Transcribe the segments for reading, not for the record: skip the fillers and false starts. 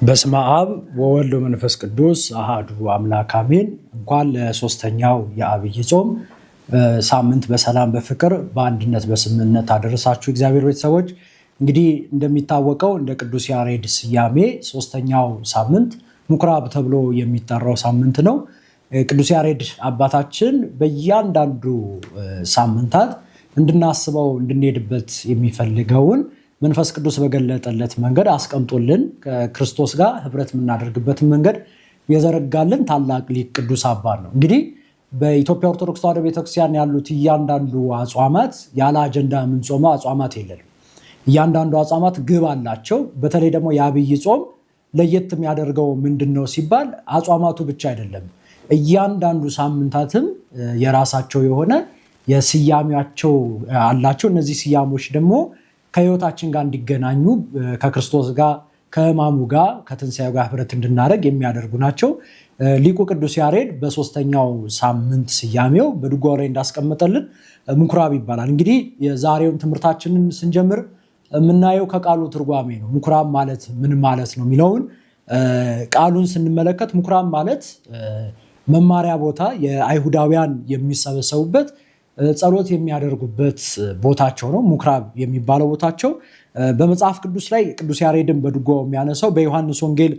በስመ አብ ወወልድ ወመንፈስ ቅዱስ አሃዱ አምላክ አሜን። እንኳን ለሶስተኛው የዐቢይ ጾም ሳምንት በሰላም በፍቅር በአንድነት በስምምነት አደረሳችሁ እግዚአብሔር ቤተሰቦች። እንግዲህ እንደሚታወቀው እንደ ቅዱስ ያሬድ ስያሜ ሶስተኛው ሳምንት ምኩራብ ተብሎ የሚጠራው ሳምንት ነው። ቅዱስ ያሬድ አባታችን በእያንዳንዱ ሳምንታት እንድናስበው እንድንሄድበት የሚፈልገውን መንፈስ ቅዱስ በገለጠለት መንገድ አስቀምጦልን ከክርስቶስ ጋር ህብረት የምናደርግበትን መንገድ የዘረጋልን ታላቅ ሊቅ ቅዱስ አባት ነው። እንግዲህ በኢትዮጵያ ኦርቶዶክስ ተዋሕዶ ቤተክርስቲያን ያሉት እያንዳንዱ አጽዋማት ያለ አጀንዳ የምንጾመው አጽዋማት የለንም። እያንዳንዱ አጽዋማት ግብ አላቸው። በተለይ ደግሞ የዐቢይ ጾም ለየት የሚያደርገው ምንድን ነው ሲባል አጽዋማቱ ብቻ አይደለም፣ እያንዳንዱ ሳምንታትም የራሳቸው የሆነ የስያሜያቸው አላቸው። እነዚህ ስያሞች ደግሞ ከህይወታችን ጋር እንዲገናኙ ከክርስቶስ ጋር ከሕማሙ ጋር ከትንሣኤው ጋር ህብረት እንድናደርግ የሚያደርጉ ናቸው። ሊቁ ቅዱስ ያሬድ በሶስተኛው ሳምንት ስያሜው በድጓው ላይ እንዳስቀመጠልን ምኩራብ ይባላል። እንግዲህ የዛሬውን ትምህርታችንን ስንጀምር የምናየው ከቃሉ ትርጓሜ ነው። ምኩራብ ማለት ምን ማለት ነው የሚለውን ቃሉን ስንመለከት ምኩራብ ማለት መማሪያ ቦታ፣ የአይሁዳውያን የሚሰበሰቡበት ጸሎት የሚያደርጉበት ቦታቸው ነው። ምኩራብ የሚባለው ቦታቸው በመጽሐፍ ቅዱስ ላይ ቅዱስ ያሬድን በድጓው የሚያነሳው በዮሐንስ ወንጌል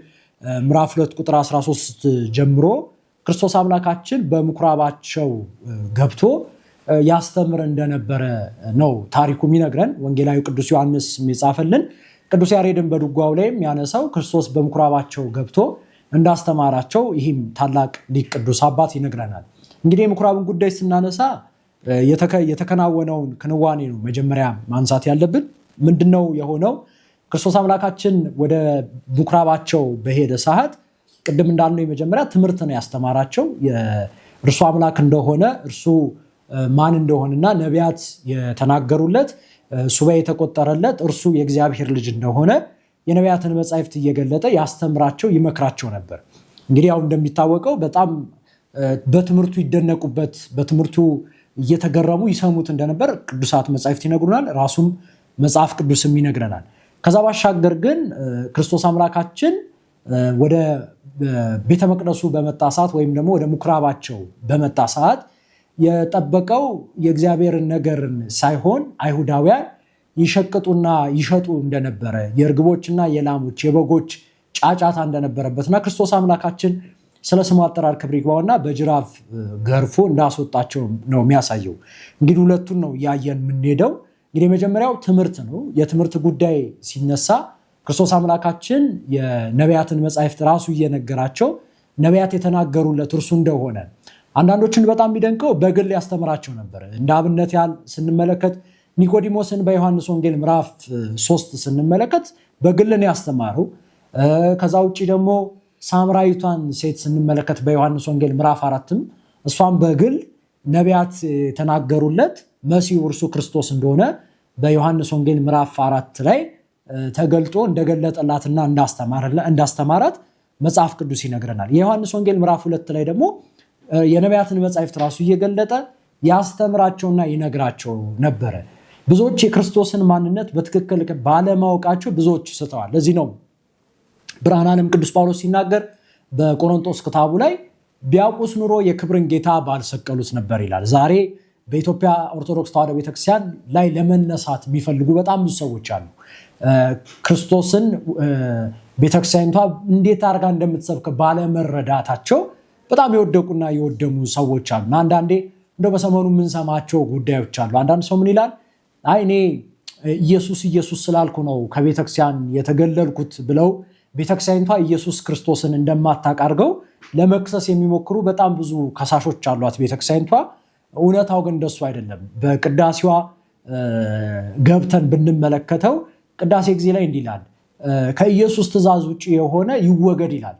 ምዕራፍ 2 ቁጥር 13 ጀምሮ ክርስቶስ አምላካችን በምኩራባቸው ገብቶ ያስተምር እንደነበረ ነው ታሪኩ የሚነግረን። ወንጌላዊ ቅዱስ ዮሐንስ የጻፈልን ቅዱስ ያሬድን በድጓው ላይ የሚያነሳው ክርስቶስ በምኩራባቸው ገብቶ እንዳስተማራቸው ይህም ታላቅ ሊቅ ቅዱስ አባት ይነግረናል። እንግዲህ የምኩራብን ጉዳይ ስናነሳ የተከናወነውን ክንዋኔ ነው መጀመሪያ ማንሳት ያለብን። ምንድነው የሆነው? ክርስቶስ አምላካችን ወደ ምኩራባቸው በሄደ ሰዓት ቅድም እንዳልነው የመጀመሪያ ትምህርት ነው ያስተማራቸው። እርሱ አምላክ እንደሆነ እርሱ ማን እንደሆነና ነቢያት የተናገሩለት ሱባዔ የተቆጠረለት እርሱ የእግዚአብሔር ልጅ እንደሆነ የነቢያትን መጻሕፍት እየገለጠ ያስተምራቸው ይመክራቸው ነበር። እንግዲህ ያው እንደሚታወቀው በጣም በትምህርቱ ይደነቁበት፣ በትምህርቱ እየተገረሙ ይሰሙት እንደነበር ቅዱሳት መጻሕፍት ይነግሩናል። ራሱም መጽሐፍ ቅዱስም ይነግረናል። ከዛ ባሻገር ግን ክርስቶስ አምላካችን ወደ ቤተ መቅደሱ በመጣ ሰዓት ወይም ደግሞ ወደ ምኩራባቸው በመጣ ሰዓት የጠበቀው የእግዚአብሔርን ነገርን ሳይሆን አይሁዳውያን ይሸቅጡና ይሸጡ እንደነበረ፣ የእርግቦችና የላሞች የበጎች ጫጫታ እንደነበረበትና ክርስቶስ አምላካችን ስለ ስሙ አጠራር ክብር ይግባውና በጅራፍ ገርፎ እንዳስወጣቸው ነው የሚያሳየው። እንግዲህ ሁለቱን ነው እያየን የምንሄደው። እንግዲህ መጀመሪያው ትምህርት ነው። የትምህርት ጉዳይ ሲነሳ ክርስቶስ አምላካችን የነቢያትን መጻሕፍት ራሱ እየነገራቸው ነቢያት የተናገሩለት እርሱ እንደሆነ፣ አንዳንዶችን በጣም የሚደንቀው በግል ያስተምራቸው ነበር። እንደ አብነት ያህል ስንመለከት ኒቆዲሞስን በዮሐንስ ወንጌል ምዕራፍ 3 ስንመለከት በግል ነው ያስተማረው። ከዛ ውጭ ደግሞ ሳምራዊቷን ሴት ስንመለከት በዮሐንስ ወንጌል ምዕራፍ 4ም እሷን በግል ነቢያት የተናገሩለት መሲሁ እርሱ ክርስቶስ እንደሆነ በዮሐንስ ወንጌል ምዕራፍ 4 ላይ ተገልጦ እንደገለጠላትና እንዳስተማራት መጽሐፍ ቅዱስ ይነግረናል። የዮሐንስ ወንጌል ምዕራፍ 2 ላይ ደግሞ የነቢያትን መጻሕፍት ራሱ እየገለጠ ያስተምራቸውና ይነግራቸው ነበረ። ብዙዎች የክርስቶስን ማንነት በትክክል ባለማወቃቸው ብዙዎች ስተዋል። ለዚህ ነው ብርሃነ ዓለም ቅዱስ ጳውሎስ ሲናገር በቆሮንቶስ ክታቡ ላይ ቢያውቁስ ኑሮ የክብርን ጌታ ባልሰቀሉት ነበር ይላል። ዛሬ በኢትዮጵያ ኦርቶዶክስ ተዋሕዶ ቤተክርስቲያን ላይ ለመነሳት የሚፈልጉ በጣም ብዙ ሰዎች አሉ። ክርስቶስን ቤተክርስቲያኒቷ እንዴት አድርጋ እንደምትሰብክ ባለመረዳታቸው በጣም የወደቁና የወደሙ ሰዎች አሉ። አንዳንዴ እንደው በሰሞኑ የምንሰማቸው ጉዳዮች አሉ። አንዳንድ ሰው ምን ይላል? አይ እኔ ኢየሱስ ስላልኩ ነው ከቤተክርስቲያን የተገለልኩት ብለው ቤተክርስቲያኒቷ ኢየሱስ ክርስቶስን እንደማታውቅ አድርገው ለመክሰስ የሚሞክሩ በጣም ብዙ ከሳሾች አሏት ቤተክርስቲያኒቷ። እውነታው ግን እንደሱ አይደለም። በቅዳሴዋ ገብተን ብንመለከተው ቅዳሴ ጊዜ ላይ እንዲህ ይላል፣ ከኢየሱስ ትእዛዝ ውጭ የሆነ ይወገድ ይላል።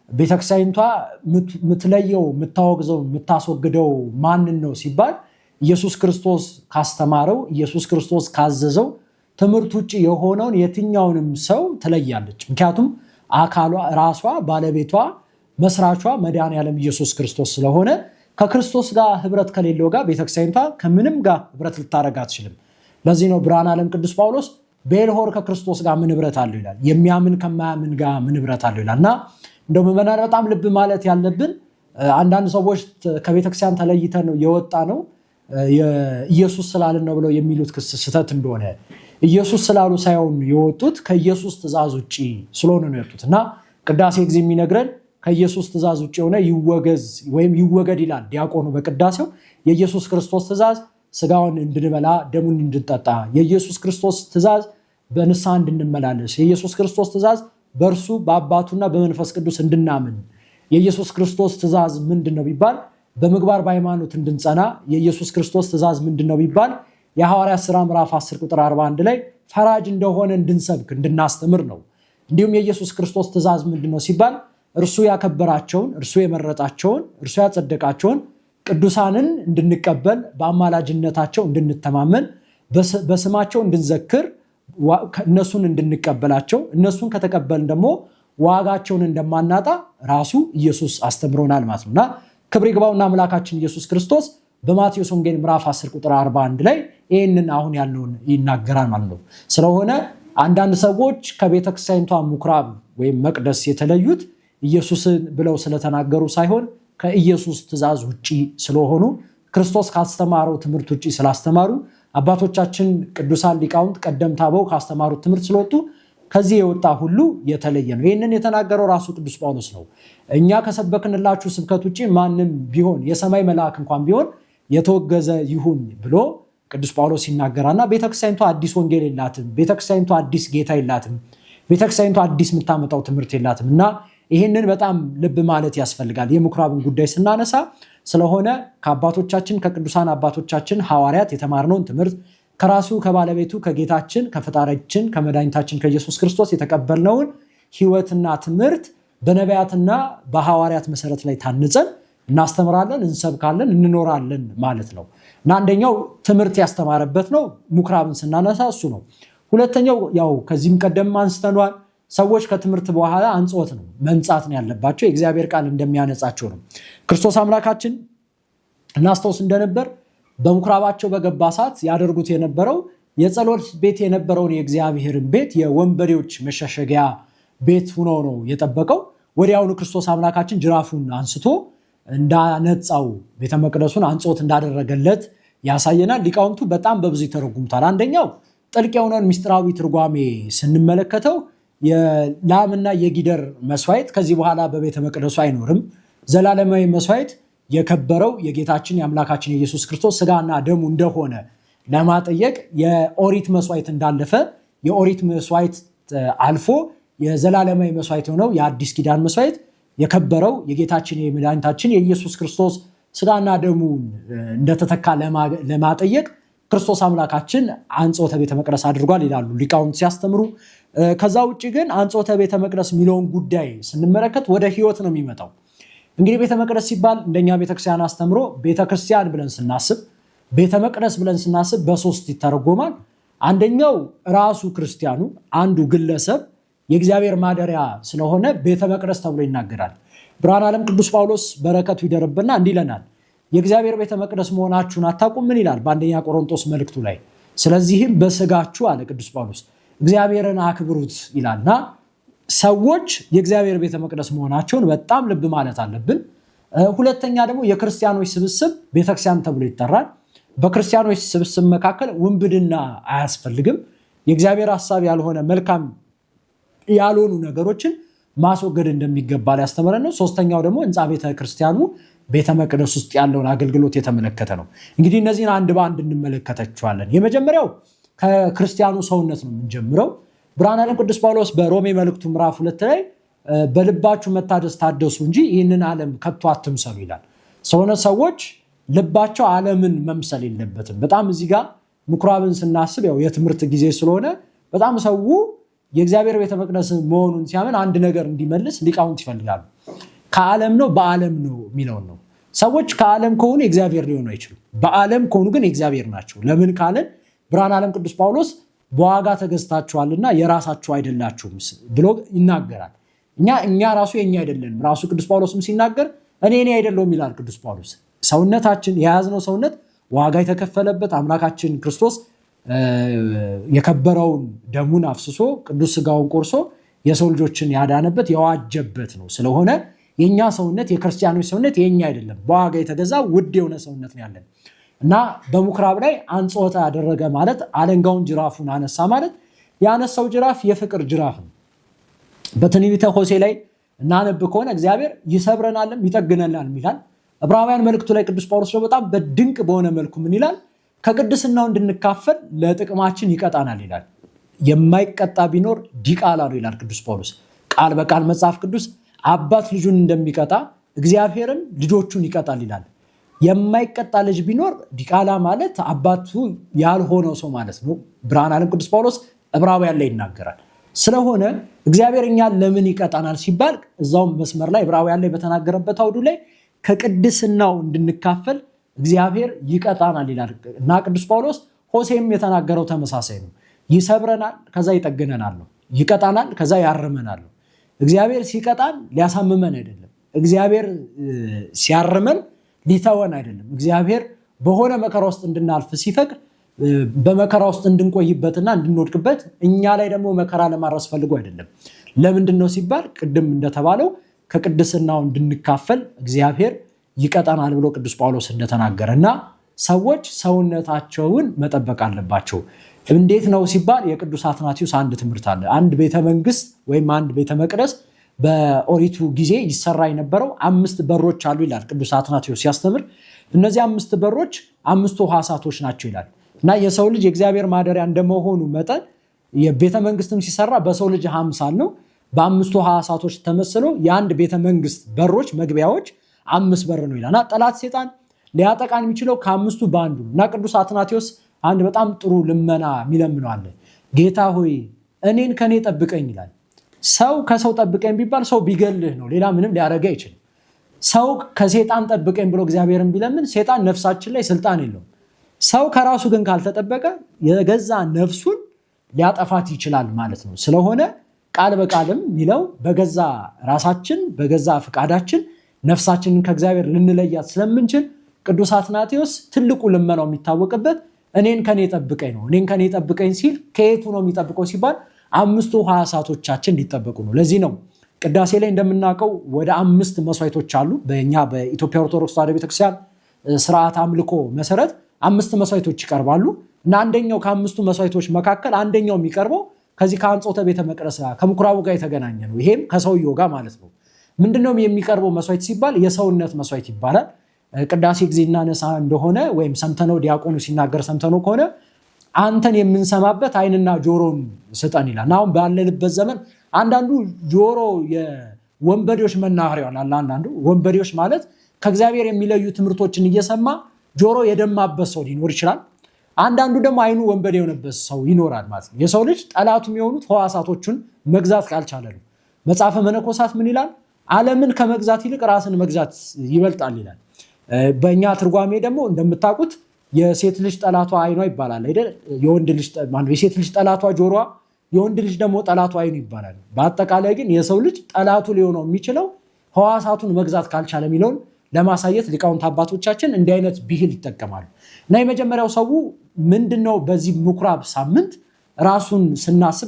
ቤተክርስቲያኒቷ የምትለየው፣ የምታወግዘው፣ የምታስወግደው ማንን ነው ሲባል ኢየሱስ ክርስቶስ ካስተማረው፣ ኢየሱስ ክርስቶስ ካዘዘው ትምህርት ውጭ የሆነውን የትኛውንም ሰው ትለያለች። ምክንያቱም አካሏ፣ ራሷ፣ ባለቤቷ፣ መስራቿ መድኃኔዓለም ኢየሱስ ክርስቶስ ስለሆነ ከክርስቶስ ጋር ህብረት ከሌለው ጋር ቤተክርስቲያኒቷ ከምንም ጋር ህብረት ልታደርግ አትችልም። ለዚህ ነው ብርሃነ ዓለም ቅዱስ ጳውሎስ ቤልሆር ከክርስቶስ ጋር ምን ህብረት አለው ይላል? የሚያምን ከማያምን ጋር ምን ህብረት አለው ይላል? እና እንደው ምዕመናን በጣም ልብ ማለት ያለብን አንዳንድ ሰዎች ከቤተክርስቲያን ተለይተን ነው የወጣ ነው ኢየሱስ ስላልን ነው ብለው የሚሉት ክስ ስህተት እንደሆነ ኢየሱስ ስላሉ ሳይሆን የወጡት ከኢየሱስ ትእዛዝ ውጪ ስለሆነ ነው የወጡት። እና ቅዳሴ ጊዜ የሚነግረን ከኢየሱስ ትእዛዝ ውጪ የሆነ ይወገዝ ወይም ይወገድ ይላል ዲያቆኑ በቅዳሴው። የኢየሱስ ክርስቶስ ትእዛዝ ስጋውን እንድንበላ ደሙን እንድንጠጣ፣ የኢየሱስ ክርስቶስ ትእዛዝ በንስሐ እንድንመላለስ፣ የኢየሱስ ክርስቶስ ትእዛዝ በእርሱ በአባቱና በመንፈስ ቅዱስ እንድናምን፣ የኢየሱስ ክርስቶስ ትእዛዝ ምንድነው ቢባል በምግባር በሃይማኖት እንድንጸና፣ የኢየሱስ ክርስቶስ ትእዛዝ ምንድነው ቢባል የሐዋርያት ሥራ ምዕራፍ 10 ቁጥር 41 ላይ ፈራጅ እንደሆነ እንድንሰብክ እንድናስተምር ነው። እንዲሁም የኢየሱስ ክርስቶስ ትእዛዝ ምንድነው ሲባል እርሱ ያከበራቸውን፣ እርሱ የመረጣቸውን፣ እርሱ ያጸደቃቸውን ቅዱሳንን እንድንቀበል፣ በአማላጅነታቸው እንድንተማመን፣ በስማቸው እንድንዘክር፣ እነሱን እንድንቀበላቸው፣ እነሱን ከተቀበልን ደግሞ ዋጋቸውን እንደማናጣ ራሱ ኢየሱስ አስተምሮናል ማለት ነውና ክብር ይግባውና አምላካችን ኢየሱስ ክርስቶስ በማቴዎስ ወንጌል ምዕራፍ 10 ቁጥር 41 ላይ ይህንን አሁን ያለውን ይናገራል ማለት ነው። ስለሆነ አንዳንድ ሰዎች ከቤተክርስቲያኒቷ ምኩራብ ወይም መቅደስ የተለዩት ኢየሱስን ብለው ስለተናገሩ ሳይሆን ከኢየሱስ ትእዛዝ ውጪ ስለሆኑ ክርስቶስ ካስተማረው ትምህርት ውጪ ስላስተማሩ አባቶቻችን ቅዱሳን ሊቃውንት ቀደምት አበው ካስተማሩት ትምህርት ስለወጡ ከዚህ የወጣ ሁሉ የተለየ ነው። ይህንን የተናገረው ራሱ ቅዱስ ጳውሎስ ነው። እኛ ከሰበክንላችሁ ስብከት ውጪ ማንም ቢሆን የሰማይ መልአክ እንኳን ቢሆን የተወገዘ ይሁን ብሎ ቅዱስ ጳውሎስ ይናገራልና ቤተክርስቲያኒቷ አዲስ ወንጌል የላትም፣ ቤተክርስቲያኒቷ አዲስ ጌታ የላትም፣ ቤተክርስቲያኒቷ አዲስ የምታመጣው ትምህርት የላትም። እና ይህንን በጣም ልብ ማለት ያስፈልጋል የምኩራብን ጉዳይ ስናነሳ። ስለሆነ ከአባቶቻችን ከቅዱሳን አባቶቻችን ሐዋርያት የተማርነውን ትምህርት ከራሱ ከባለቤቱ ከጌታችን ከፈጣሪያችን ከመድኃኒታችን ከኢየሱስ ክርስቶስ የተቀበልነውን ሕይወትና ትምህርት በነቢያትና በሐዋርያት መሰረት ላይ ታንጸን እናስተምራለን፣ እንሰብካለን፣ እንኖራለን ማለት ነው። እና አንደኛው ትምህርት ያስተማረበት ነው ምኩራብን ስናነሳ እሱ ነው። ሁለተኛው ያው ከዚህም ቀደም አንስተኗል፣ ሰዎች ከትምህርት በኋላ አንጾት ነው መንጻት ነው ያለባቸው፣ የእግዚአብሔር ቃል እንደሚያነጻቸው ነው። ክርስቶስ አምላካችን እናስታውስ እንደነበር በምኩራባቸው በገባ ሰዓት ያደርጉት የነበረው የጸሎት ቤት የነበረውን የእግዚአብሔርን ቤት የወንበዴዎች መሸሸጊያ ቤት ሆኖ ነው የጠበቀው። ወዲያውኑ ክርስቶስ አምላካችን ጅራፉን አንስቶ እንዳነጻው ቤተ መቅደሱን አንጾት እንዳደረገለት ያሳየናል። ሊቃውንቱ በጣም በብዙ ይተረጉሙታል። አንደኛው ጥልቅ የሆነን ምስጢራዊ ትርጓሜ ስንመለከተው የላምና የጊደር መስዋዕት ከዚህ በኋላ በቤተ መቅደሱ አይኖርም። ዘላለማዊ መስዋዕት የከበረው የጌታችን የአምላካችን የኢየሱስ ክርስቶስ ስጋና ደሙ እንደሆነ ለማጠየቅ የኦሪት መስዋዕት እንዳለፈ የኦሪት መስዋዕት አልፎ የዘላለማዊ መስዋዕት ሆነው የአዲስ ኪዳን መስዋዕት የከበረው የጌታችን የመድኃኒታችን የኢየሱስ ክርስቶስ ስጋና ደሙ እንደተተካ ለማጠየቅ ክርስቶስ አምላካችን አንጾተ ቤተ መቅደስ አድርጓል ይላሉ ሊቃውንት ሲያስተምሩ። ከዛ ውጭ ግን አንጾተ ቤተ መቅደስ የሚለውን ጉዳይ ስንመለከት ወደ ህይወት ነው የሚመጣው። እንግዲህ ቤተ መቅደስ ሲባል እንደኛ ቤተክርስቲያን አስተምሮ ቤተክርስቲያን ብለን ስናስብ፣ ቤተ መቅደስ ብለን ስናስብ በሶስት ይተረጎማል። አንደኛው ራሱ ክርስቲያኑ አንዱ ግለሰብ የእግዚአብሔር ማደሪያ ስለሆነ ቤተ መቅደስ ተብሎ ይናገራል። ብርሃነ ዓለም ቅዱስ ጳውሎስ በረከቱ ይደርብና እንዲህ ይለናል፣ የእግዚአብሔር ቤተ መቅደስ መሆናችሁን አታውቁም? ምን ይላል በአንደኛ ቆሮንቶስ መልእክቱ ላይ። ስለዚህም በስጋችሁ አለ ቅዱስ ጳውሎስ እግዚአብሔርን አክብሩት ይላልና ሰዎች የእግዚአብሔር ቤተ መቅደስ መሆናቸውን በጣም ልብ ማለት አለብን። ሁለተኛ ደግሞ የክርስቲያኖች ስብስብ ቤተክርስቲያን ተብሎ ይጠራል። በክርስቲያኖች ስብስብ መካከል ውንብድና አያስፈልግም። የእግዚአብሔር ሐሳብ ያልሆነ መልካም ያልሆኑ ነገሮችን ማስወገድ እንደሚገባ ሊያስተምረን ነው። ሶስተኛው ደግሞ ሕንፃ ቤተ ክርስቲያኑ ቤተ መቅደስ ውስጥ ያለውን አገልግሎት የተመለከተ ነው። እንግዲህ እነዚህን አንድ በአንድ እንመለከታቸዋለን። የመጀመሪያው ከክርስቲያኑ ሰውነት ነው የምንጀምረው። ብርሃነ ዓለም ቅዱስ ጳውሎስ በሮሜ መልእክቱ ምዕራፍ 2 ላይ በልባችሁ መታደስ ታደሱ እንጂ ይህንን ዓለም ከቶ አትምሰሉ ይላል። ሰዎች ልባቸው ዓለምን መምሰል የለበትም። በጣም እዚህ ጋር ምኩራብን ስናስብ ያው የትምህርት ጊዜ ስለሆነ በጣም ሰው የእግዚአብሔር ቤተ መቅደስ መሆኑን ሲያምን አንድ ነገር እንዲመልስ ሊቃውንት ይፈልጋሉ። ከዓለም ነው በዓለም ነው የሚለውን ነው። ሰዎች ከዓለም ከሆኑ የእግዚአብሔር ሊሆኑ አይችሉም። በዓለም ከሆኑ ግን የእግዚአብሔር ናቸው። ለምን ካለን ብርሃነ ዓለም ቅዱስ ጳውሎስ በዋጋ ተገዝታችኋልና የራሳችሁ አይደላችሁም ብሎ ይናገራል። እኛ ራሱ የኛ አይደለንም። ራሱ ቅዱስ ጳውሎስም ሲናገር እኔ አይደለሁም ይላል ቅዱስ ጳውሎስ። ሰውነታችን የያዝነው ሰውነት ዋጋ የተከፈለበት አምላካችን ክርስቶስ የከበረውን ደሙን አፍስሶ ቅዱስ ስጋውን ቆርሶ የሰው ልጆችን ያዳነበት የዋጀበት ነው። ስለሆነ የኛ ሰውነት የክርስቲያኖች ሰውነት የኛ አይደለም፣ በዋጋ የተገዛ ውድ የሆነ ሰውነት ነው ያለን እና በምኩራብ ላይ አንጾታ ያደረገ ማለት አለንጋውን ጅራፉን አነሳ ማለት ያነሳው ጅራፍ የፍቅር ጅራፍ ነው። በትንቢተ ሆሴዕ ላይ እናነብ ከሆነ እግዚአብሔር ይሰብረናልም ይጠግነናል ይላል። ዕብራውያን መልእክቱ ላይ ቅዱስ ጳውሎስ በጣም በድንቅ በሆነ መልኩ ምን ይላል? ከቅድስናው እንድንካፈል ለጥቅማችን ይቀጣናል ይላል። የማይቀጣ ቢኖር ዲቃላ ነው ይላል ቅዱስ ጳውሎስ። ቃል በቃል መጽሐፍ ቅዱስ አባት ልጁን እንደሚቀጣ እግዚአብሔርም ልጆቹን ይቀጣል ይላል። የማይቀጣ ልጅ ቢኖር ዲቃላ ማለት አባቱ ያልሆነው ሰው ማለት ነው። ብርሃነ ዓለም ቅዱስ ጳውሎስ ዕብራውያን ላይ ይናገራል። ስለሆነ እግዚአብሔር እኛን ለምን ይቀጣናል ሲባል እዛው መስመር ላይ ዕብራውያን ላይ በተናገረበት አውዱ ላይ ከቅድስናው እንድንካፈል እግዚአብሔር ይቀጣናል ይላል እና ቅዱስ ጳውሎስ ሆሴዕም የተናገረው ተመሳሳይ ነው። ይሰብረናል፣ ከዛ ይጠግነናል ነው። ይቀጣናል፣ ከዛ ያርመናል ነው። እግዚአብሔር ሲቀጣን ሊያሳምመን አይደለም። እግዚአብሔር ሲያርመን ሊተወን አይደለም። እግዚአብሔር በሆነ መከራ ውስጥ እንድናልፍ ሲፈቅድ በመከራ ውስጥ እንድንቆይበትና እንድንወድቅበት እኛ ላይ ደግሞ መከራ ለማድረስ ፈልጎ አይደለም። ለምንድን ነው ሲባል ቅድም እንደተባለው ከቅድስናው እንድንካፈል እግዚአብሔር ይቀጣናል ብሎ ቅዱስ ጳውሎስ እንደተናገረ እና ሰዎች ሰውነታቸውን መጠበቅ አለባቸው። እንዴት ነው ሲባል የቅዱስ አትናቴዎስ አንድ ትምህርት አለ። አንድ ቤተመንግስት ወይም አንድ ቤተ መቅደስ በኦሪቱ ጊዜ ይሰራ የነበረው 5 በሮች አሉ ይላል ቅዱስ አትናቴዎስ ሲያስተምር። እነዚህ 5 በሮች 5 ሕዋሳቶች ናቸው ይላል እና የሰው ልጅ የእግዚአብሔር ማደሪያ እንደመሆኑ መጠን የቤተ መንግስትም ሲሰራ በሰው ልጅ አምሳል ነው። በ5 ሕዋሳቶች ተመስሎ የአንድ ቤተ መንግስት በሮች መግቢያዎች 5 በር ነው ይላል እና ጠላት ሴጣን ሊያጠቃን የሚችለው ከ5ቱ በአንዱ ነው እና ቅዱስ አትናቴዎስ አንድ በጣም ጥሩ ልመና የሚለምነው አለ። ጌታ ሆይ እኔን ከኔ ጠብቀኝ ይላል። ሰው ከሰው ጠብቀኝ ቢባል ሰው ቢገልህ ነው፣ ሌላ ምንም ሊያደርግ አይችልም። ሰው ከሴጣን ጠብቀኝ ብሎ እግዚአብሔርን ቢለምን ሴጣን ነፍሳችን ላይ ስልጣን የለውም። ሰው ከራሱ ግን ካልተጠበቀ የገዛ ነፍሱን ሊያጠፋት ይችላል ማለት ነው። ስለሆነ ቃል በቃልም ሚለው በገዛ ራሳችን በገዛ ፍቃዳችን ነፍሳችንን ከእግዚአብሔር ልንለያት ስለምንችል ቅዱስ አትናቴዎስ ትልቁ ልመናው የሚታወቅበት እኔን ከኔ ጠብቀኝ ነው። እኔን ከኔ ጠብቀኝ ሲል ከየቱ ነው የሚጠብቀው ሲባል 5ቱ ሕዋሳቶቻችን ሊጠበቁ ነው። ለዚህ ነው ቅዳሴ ላይ እንደምናውቀው ወደ 5 መስዋዕቶች አሉ። በእኛ በኢትዮጵያ ኦርቶዶክስ ተዋሕዶ ቤተክርስቲያን ስርዓት አምልኮ መሰረት 5 መስዋዕቶች ይቀርባሉ እና አንደኛው ከ5ቱ መስዋዕቶች መካከል አንደኛው የሚቀርበው ከዚህ ከአንጾተ ቤተ መቅደስ ከምኩራቡ ጋር የተገናኘ ነው። ይሄም ከሰውየው ጋር ማለት ነው። ምንድነው የሚቀርበው መስዋዕት ሲባል የሰውነት መስዋዕት ይባላል። ቅዳሴ ጊዜ እናነሳ እንደሆነ ወይም ሰምተነው ዲያቆኑ ሲናገር ሰምተነው ከሆነ አንተን የምንሰማበት ዓይንና ጆሮን ስጠን ይላል። አሁን ባለንበት ዘመን አንዳንዱ ጆሮ የወንበዴዎች መናኸሪያ ይሆናል። አንዳንዱ ወንበዴዎች ማለት ከእግዚአብሔር የሚለዩ ትምህርቶችን እየሰማ ጆሮ የደማበት ሰው ሊኖር ይችላል። አንዳንዱ ደግሞ ዓይኑ ወንበዴ የሆነበት ሰው ይኖራል ማለት ነው። የሰው ልጅ ጠላቱም የሆኑት ሕዋሳቶቹን መግዛት ካልቻለ ነው። መጽሐፈ መነኮሳት ምን ይላል? ዓለምን ከመግዛት ይልቅ ራስን መግዛት ይበልጣል ይላል። በእኛ ትርጓሜ ደግሞ እንደምታውቁት የሴት ልጅ ጠላቷ ዓይኗ ይባላል አይደል? የሴት ልጅ ጠላቷ ጆሮዋ፣ የወንድ ልጅ ደግሞ ጠላቷ ዓይኑ ይባላል። በአጠቃላይ ግን የሰው ልጅ ጠላቱ ሊሆነው የሚችለው ሕዋሳቱን መግዛት ካልቻለ የሚለውን ለማሳየት ሊቃውንት አባቶቻችን እንዲህ አይነት ብሂል ይጠቀማሉ። እና የመጀመሪያው ሰው ምንድነው በዚህ ምኩራብ ሳምንት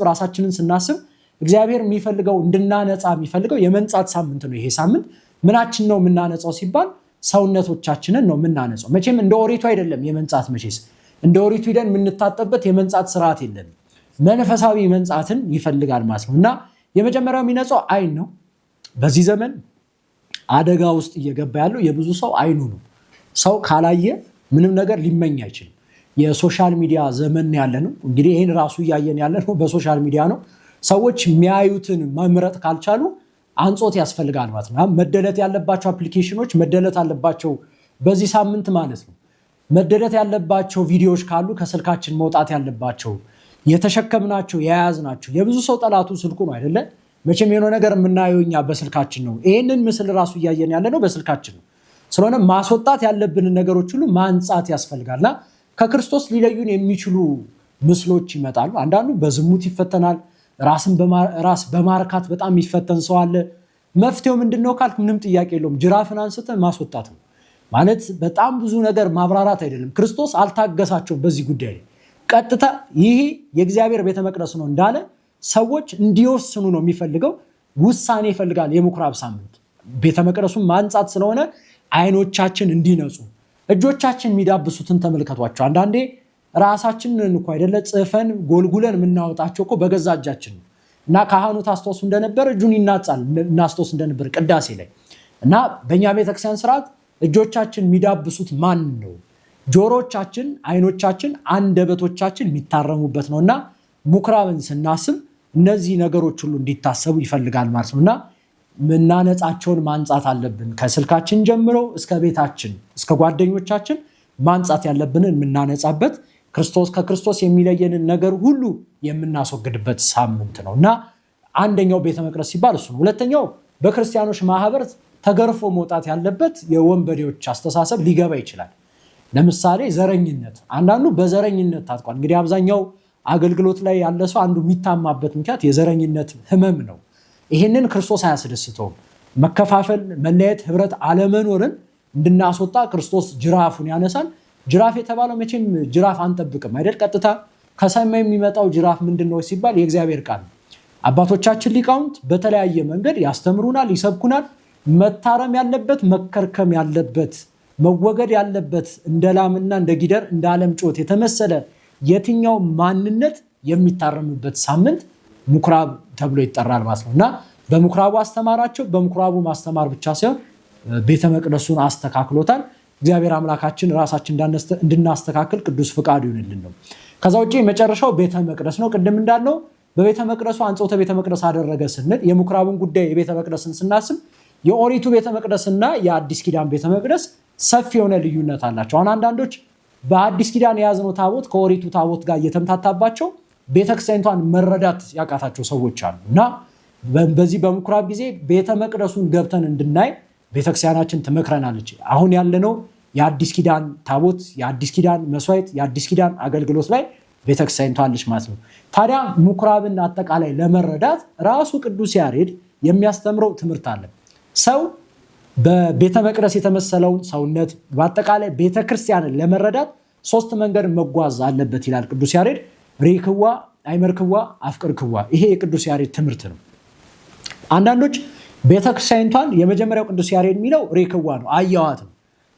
ራሳችንን ስናስብ እግዚአብሔር የሚፈልገው እንድናነጻ የሚፈልገው የመንጻት ሳምንት ነው። ይሄ ሳምንት ምናችን ነው የምናነጻው ሲባል ሰውነቶቻችንን ነው የምናነጻው። መቼም እንደ ኦሪቱ አይደለም የመንጻት። መቼስ እንደ ኦሪቱ ሄደን የምንታጠበት የመንጻት ስርዓት የለም። መንፈሳዊ መንጻትን ይፈልጋል ማለት ነው እና የመጀመሪያው የሚነጻው ዓይን ነው። በዚህ ዘመን አደጋ ውስጥ እየገባ ያለው የብዙ ሰው ዓይኑ ነው። ሰው ካላየ ምንም ነገር ሊመኝ አይችልም። የሶሻል ሚዲያ ዘመን ያለ ነው። እንግዲህ ይህን ራሱ እያየን ያለ ነው በሶሻል ሚዲያ ነው። ሰዎች የሚያዩትን መምረጥ ካልቻሉ አንጾት ያስፈልጋል ማለት ነው። መደለት ያለባቸው አፕሊኬሽኖች መደለት አለባቸው በዚህ ሳምንት ማለት ነው። መደለት ያለባቸው ቪዲዮዎች ካሉ ከስልካችን መውጣት ያለባቸው የተሸከምናቸው የያዝናቸው። የብዙ ሰው ጠላቱ ስልኩ ነው አይደለ? መቼም የሆነ ነገር የምናየው እኛ በስልካችን ነው። ይህንን ምስል ራሱ እያየን ያለ ነው በስልካችን ነው። ስለሆነ ማስወጣት ያለብንን ነገሮች ሁሉ ማንጻት ያስፈልጋልና ከክርስቶስ ሊለዩን የሚችሉ ምስሎች ይመጣሉ። አንዳንዱ በዝሙት ይፈተናል። ራስ በማርካት በጣም የሚፈተን ሰው አለ። መፍትሄው ምንድነው ካልክ ምንም ጥያቄ የለውም። ጅራፍን አንስተን ማስወጣት ነው ማለት በጣም ብዙ ነገር ማብራራት አይደለም። ክርስቶስ አልታገሳቸውም በዚህ ጉዳይ ላይ ቀጥታ ይሄ የእግዚአብሔር ቤተ መቅደስ ነው እንዳለ ሰዎች እንዲወስኑ ነው የሚፈልገው። ውሳኔ ይፈልጋል የምኩራብ ሳምንት። ቤተ መቅደሱን ማንጻት ስለሆነ አይኖቻችን እንዲነጹ፣ እጆቻችን የሚዳብሱትን ተመልከቷቸው። አንዳንዴ ራሳችንን እኮ አይደለ ጽፈን ጎልጉለን የምናወጣቸው እኮ በገዛ እጃችን ነው። እና ካህኑ ታስታውሱ እንደነበር እጁን ይናጻል እናስታውስ እንደነበር ቅዳሴ ላይ። እና በእኛ ቤተክርስቲያን ስርዓት እጆቻችን የሚዳብሱት ማን ነው? ጆሮቻችን፣ አይኖቻችን፣ አንደበቶቻችን የሚታረሙበት ነው። እና ምኩራብን ስናስብ እነዚህ ነገሮች ሁሉ እንዲታሰቡ ይፈልጋል ማለት ነው። እና ምናነጻቸውን ማንጻት አለብን። ከስልካችን ጀምሮ እስከ ቤታችን እስከ ጓደኞቻችን ማንጻት ያለብንን የምናነጻበት፣ ከክርስቶስ የሚለየንን ነገር ሁሉ የምናስወግድበት ሳምንት ነው እና አንደኛው ቤተ መቅደስ ሲባል እሱ ነው። ሁለተኛው በክርስቲያኖች ማህበር ተገርፎ መውጣት ያለበት የወንበዴዎች አስተሳሰብ ሊገባ ይችላል። ለምሳሌ ዘረኝነት። አንዳንዱ በዘረኝነት ታጥቋል። እንግዲህ አብዛኛው አገልግሎት ላይ ያለ ሰው አንዱ የሚታማበት ምክንያት የዘረኝነት ህመም ነው። ይህንን ክርስቶስ አያስደስተውም። መከፋፈል፣ መለየት፣ ህብረት አለመኖርን እንድናስወጣ ክርስቶስ ጅራፉን ያነሳል። ጅራፍ የተባለው መቼም ጅራፍ አንጠብቅም አይደል? ቀጥታ ከሰማይ የሚመጣው ጅራፍ ምንድን ነው ሲባል የእግዚአብሔር ቃል። አባቶቻችን ሊቃውንት በተለያየ መንገድ ያስተምሩናል፣ ይሰብኩናል። መታረም ያለበት መከርከም ያለበት መወገድ ያለበት እንደ ላምና እንደ ጊደር እንደ ዓለም ጩኸት የተመሰለ የትኛው ማንነት የሚታረምበት ሳምንት ምኩራብ ተብሎ ይጠራል ማለት ነው እና በምኩራቡ አስተማራቸው። በምኩራቡ ማስተማር ብቻ ሳይሆን ቤተ መቅደሱን አስተካክሎታል። እግዚአብሔር አምላካችን ራሳችን እንድናስተካክል ቅዱስ ፍቃዱ ይሁንልን ነው። ከዛ ውጭ የመጨረሻው ቤተ መቅደስ ነው። ቅድም እንዳልነው በቤተ መቅደሱ አንጾተ ቤተ መቅደስ አደረገ ስንል የምኩራቡን ጉዳይ የቤተ መቅደስን ስናስብ የኦሪቱ ቤተ መቅደስና የአዲስ ኪዳን ቤተ መቅደስ ሰፊ የሆነ ልዩነት አላቸው። አሁን አንዳንዶች በአዲስ ኪዳን የያዝነው ታቦት ከኦሪቱ ታቦት ጋር እየተምታታባቸው ቤተክርስቲያኒቷን መረዳት ያቃታቸው ሰዎች አሉ እና በዚህ በምኩራብ ጊዜ ቤተ መቅደሱን ገብተን እንድናይ ቤተክርስቲያናችን ትመክረናለች። አሁን ያለነው የአዲስ ኪዳን ታቦት፣ የአዲስ ኪዳን መስዋዕት፣ የአዲስ ኪዳን አገልግሎት ላይ ቤተክርስቲያኒቷ አለች ማለት ነው። ታዲያ ምኩራብን አጠቃላይ ለመረዳት ራሱ ቅዱስ ያሬድ የሚያስተምረው ትምህርት አለ። ሰው በቤተ መቅደስ የተመሰለውን ሰውነት በአጠቃላይ ቤተክርስቲያንን ለመረዳት 3 መንገድ መጓዝ አለበት ይላል ቅዱስ ያሬድ። ሬክዋ፣ አይመርክዋ፣ አፍቅርክዋ። ይሄ የቅዱስ ያሬድ ትምህርት ነው። አንዳንዶች ቤተክርስቲያኒቷን የመጀመሪያው ቅዱስ ያሬድ የሚለው ሬክዋ ነው፣ አየዋት ነው።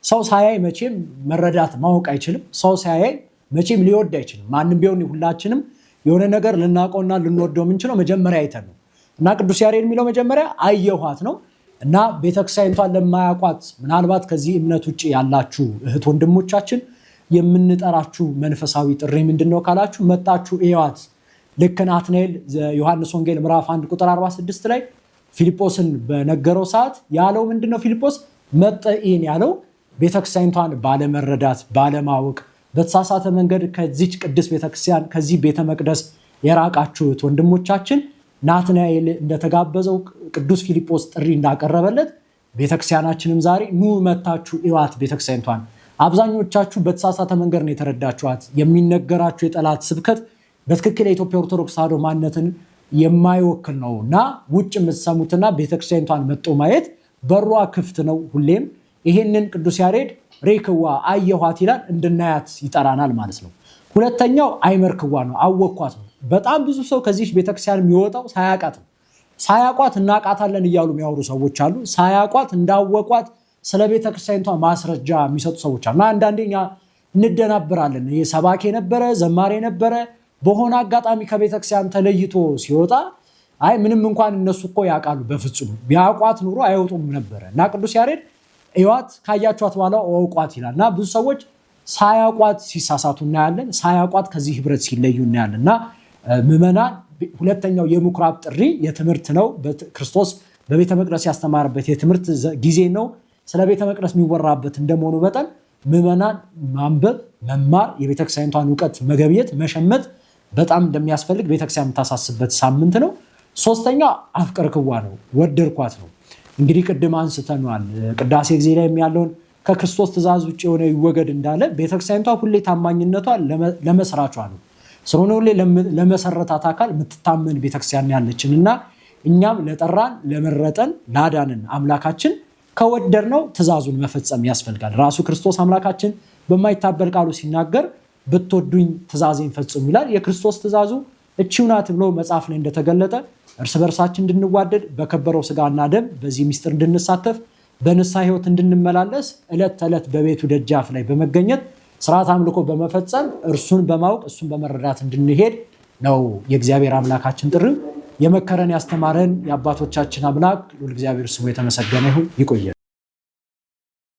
ሰው ሳያይ መቼም መረዳት ማወቅ አይችልም። ሰው ሳያይ መቼም ሊወድ አይችልም። ማንም ቢሆን ሁላችንም የሆነ ነገር ልናውቀውና ልንወደው የምንችለው መጀመሪያ አይተን ነው እና ቅዱስ ያሬድ የሚለው መጀመሪያ አየኋት ነው እና ቤተክርስቲያኒቷን ለማያውቋት ምናልባት ከዚህ እምነት ውጭ ያላችሁ እህት ወንድሞቻችን የምንጠራችሁ መንፈሳዊ ጥሪ ምንድነው ካላችሁ መጣችሁ እዩዋት። ልክ ናትናኤል ዮሐንስ ወንጌል ምዕራፍ 1 ቁጥር 46 ላይ ፊልጶስን በነገረው ሰዓት ያለው ምንድነው? ፊልጶስ መጠኢን ያለው ቤተክርስቲያኒቷን ባለመረዳት ባለማወቅ በተሳሳተ መንገድ ከዚች ቅድስት ቤተክርስቲያን ከዚህ ቤተ መቅደስ የራቃችሁት ወንድሞቻችን ናትናኤል እንደተጋበዘው ቅዱስ ፊልጶስ ጥሪ እንዳቀረበለት ቤተክርስቲያናችንም ዛሬ ኑ መታችሁ እዩዋት ቤተክርስቲያኒቷን። አብዛኞቻችሁ በተሳሳተ መንገድ ነው የተረዳችኋት። የሚነገራችሁ የጠላት ስብከት በትክክል የኢትዮጵያ ኦርቶዶክስ ተዋሕዶ ማንነትን የማይወክል ነው እና ውጭ የምትሰሙትና ቤተክርስቲያኒቷን መጥቶ ማየት በሯ ክፍት ነው ሁሌም። ይሄንን ቅዱስ ያሬድ ሬክዋ አየኋት ይላል፣ እንድናያት ይጠራናል ማለት ነው። ሁለተኛው አይመርክዋ ነው፣ አወኳት ነው። በጣም ብዙ ሰው ከዚህ ቤተክርስቲያን የሚወጣው ሳያውቃት ነው። ሳያውቋት እናውቃታለን እያሉ የሚያወሩ ሰዎች አሉ። ሳያውቋት እንዳወቋት ስለ ቤተክርስቲያኒቷ ማስረጃ የሚሰጡ ሰዎች አሉ። አንዳንዴ እኛ እንደናብራለን። ሰባኪ ነበረ፣ ዘማሪ ነበረ፣ በሆነ አጋጣሚ ከቤተክርስቲያን ተለይቶ ሲወጣ አይ ምንም እንኳን እነሱ እኮ ያውቃሉ፣ በፍጹም ቢያውቋት ኑሮ አይወጡም ነበረ እና ቅዱስ ያሬድ እዩዋት ካያችኋት በኋላ አውቋት ይላል እና ብዙ ሰዎች ሳያውቋት ሲሳሳቱ እናያለን። ሳያውቋት ከዚህ ህብረት ሲለዩ እናያለን እና ምዕመናን ሁለተኛው የምኩራብ ጥሪ የትምህርት ነው። ክርስቶስ በቤተ መቅደስ ያስተማረበት የትምህርት ጊዜ ነው። ስለ ቤተ መቅደስ የሚወራበት እንደመሆኑ መጠን ምዕመናን ማንበብ፣ መማር፣ የቤተክርስቲያኒቷን እውቀት መገብየት፣ መሸመት በጣም እንደሚያስፈልግ ቤተክርስቲያን የምታሳስበት ሳምንት ነው። ሶስተኛ አፍቀርክዋ ነው፣ ወደድኳት ነው። እንግዲህ ቅድም አንስተናል ቅዳሴ ጊዜ ላይ ያለውን ከክርስቶስ ትእዛዝ ውጭ የሆነ ይወገድ እንዳለ ቤተክርስቲያኒቷ ሁሌ ታማኝነቷ ለመስራቿ ነው። ስለሆነ ሁሌ ለመሰረታት አካል የምትታመን ቤተክርስቲያን ያለችን እና እኛም ለጠራን ለመረጠን ላዳንን አምላካችን ከወደድነው ትእዛዙን መፈጸም ያስፈልጋል። ራሱ ክርስቶስ አምላካችን በማይታበል ቃሉ ሲናገር ብትወዱኝ ትእዛዜን ፈጽሙ ይላል። የክርስቶስ ትእዛዙ እቺው ናት ብሎ መጽሐፍ ላይ እንደተገለጠ እርስ በርሳችን እንድንዋደድ፣ በከበረው ስጋና ደም በዚህ ምስጢር እንድንሳተፍ፣ በንስሐ ሕይወት እንድንመላለስ፣ ዕለት ተዕለት በቤቱ ደጃፍ ላይ በመገኘት ስርዓት አምልኮ በመፈጸም እርሱን በማወቅ እሱን በመረዳት እንድንሄድ ነው የእግዚአብሔር አምላካችን ጥሪ። የመከረን ያስተማረን የአባቶቻችን አምላክ ልዑል እግዚአብሔር ስሙ የተመሰገነ ይሁን። ይቆያል።